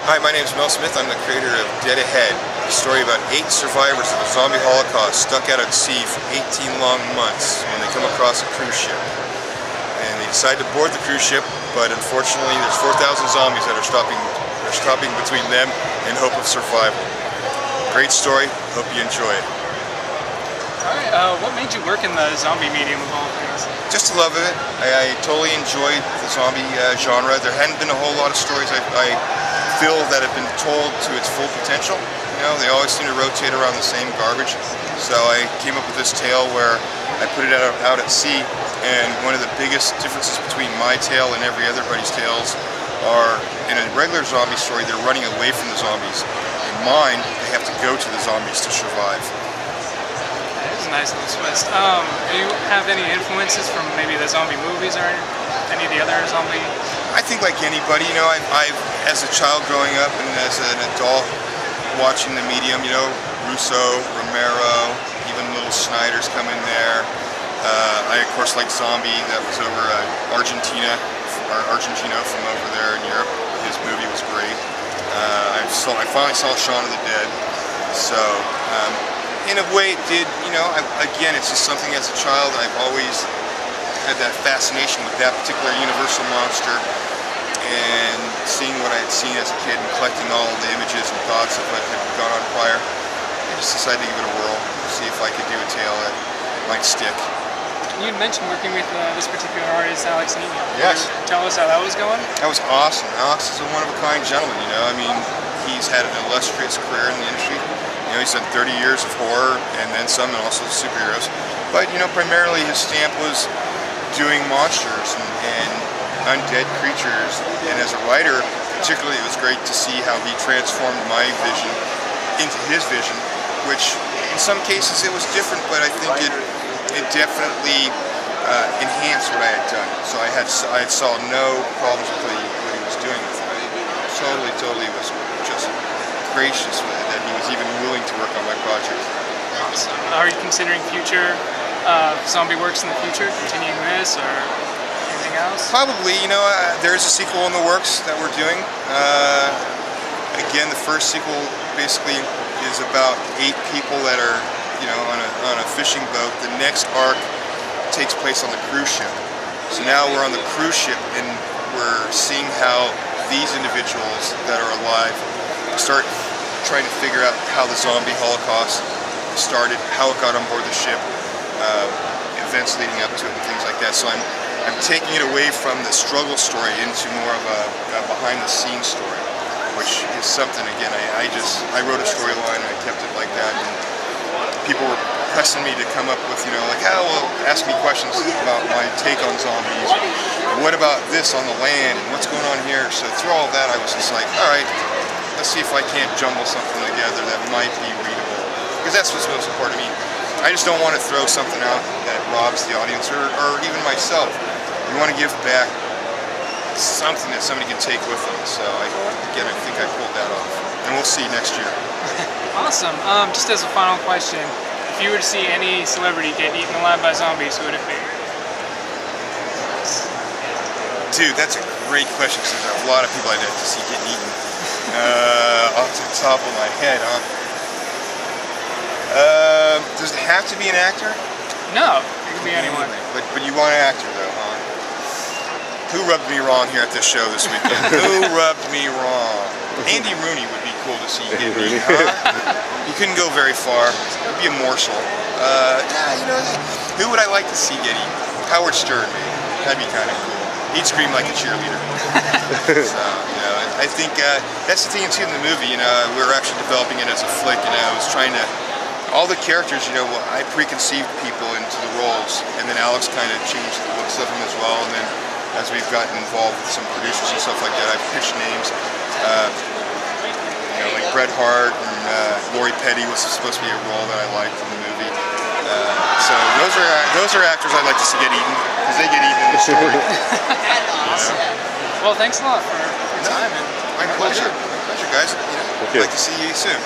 Hi, my name is Mel Smith. I'm the creator of Dead Ahead, a story about 8 survivors of a zombie holocaust stuck out at sea for 18 long months when they come across a cruise ship. And they decide to board the cruise ship, but unfortunately there's 4,000 zombies that are stopping between them in hope of survival. Great story. Hope you enjoy it. Alright, what made you work in the zombie medium of all things? Just the love of it. I totally enjoyed the zombie genre. There hadn't been a whole lot of stories I feel that have been told to its full potential. You know, they always seem to rotate around the same garbage. So I came up with this tale where I put it out at sea, and one of the biggest differences between my tale and everybody's tales are, in a regular zombie story, they're running away from the zombies. In mine, they have to go to the zombies to survive. That is a nice little twist. Do you have any influences from maybe the zombie movies or any of the other zombie? I think like anybody, you know, I've as a child growing up and as an adult watching the medium, you know, Russo, Romero, even little Snyder's come in there. I of course like Zombie, that was over Argentina, or Argentino from over there in Europe. His movie was great. I finally saw Shaun of the Dead. So in a way it did, you know, again, it's just something as a child I've always had that fascination with that particular universal monster, and seeing what I had seen as a kid and collecting all the images and thoughts of what had gone on prior, I just decided to give it a whirl, see if I could do a tale that might stick. You mentioned working with this particular artist, Alex Nino. Yes. Tell us how that was going? That was awesome. Alex is a one-of-a-kind gentleman, you know. I mean, he's had an illustrious career in the industry. You know, he's done 30 years of horror and then some, and also superheroes. But, you know, primarily his stamp was doing monsters and undead creatures, and as a writer particularly it was great to see how he transformed my vision into his vision, which in some cases it was different, but I think it definitely enhanced what I had done. So I saw no problems with what he was doing with it. Totally was just gracious with it that he was even willing to work on my project. Awesome. Are you considering future zombie works in the future, continuing this or anything else? Probably, you know, there's a sequel in the works that we're doing. Again, the first sequel basically is about 8 people that are, you know, on a fishing boat. The next arc takes place on the cruise ship. So now we're on the cruise ship and we're seeing how these individuals that are alive start trying to figure out how the zombie holocaust started, how it got on board the ship, events leading up to it and things like that. So I'm taking it away from the struggle story into more of a behind-the-scenes story, which is something, again, I wrote a storyline and I kept it like that, and people were pressing me to come up with, you know, like, oh, well, ask me questions about my take on zombies, and what about this on the land, and what's going on here. So through all of that, I was just like, all right, let's see if I can't jumble something together that might be readable, because that's what's most important to me. I just don't want to throw something out that robs the audience or even myself. You want to give back something that somebody can take with them. So again, I think I pulled that off. And we'll see next year. Awesome. Just as a final question, if you were to see any celebrity get eaten alive by zombies, who would it be? Dude, that's a great question, because there's a lot of people I'd like to see getting eaten. Off the top of my head, huh? Does it have to be an actor? No, it could be anyone. But you want an actor though, huh? Who rubbed me wrong here at this show this weekend? Who rubbed me wrong? Andy Rooney would be cool to see get eaten, huh? You couldn't go very far. It would be a morsel. You know, who would I like to see get eaten? Howard Stern, maybe. That'd be kind of cool. He'd scream like a cheerleader. So, you know, I think that's the thing too in the movie. You know, we were actually developing it as a flick, and I was trying to. All the characters, you know, I preconceived people into the roles, and then Alex kind of changed the looks of them as well. And then as we've gotten involved with some producers and stuff like that, I've pitched names. You know, like Bret Hart and Lori Petty was supposed to be a role that I liked in the movie. So those are actors I'd like to see get eaten, because they get eaten in the story. Awesome. Well, thanks a lot for your time. And my pleasure. My pleasure, guys. You know, I'd like to see you soon.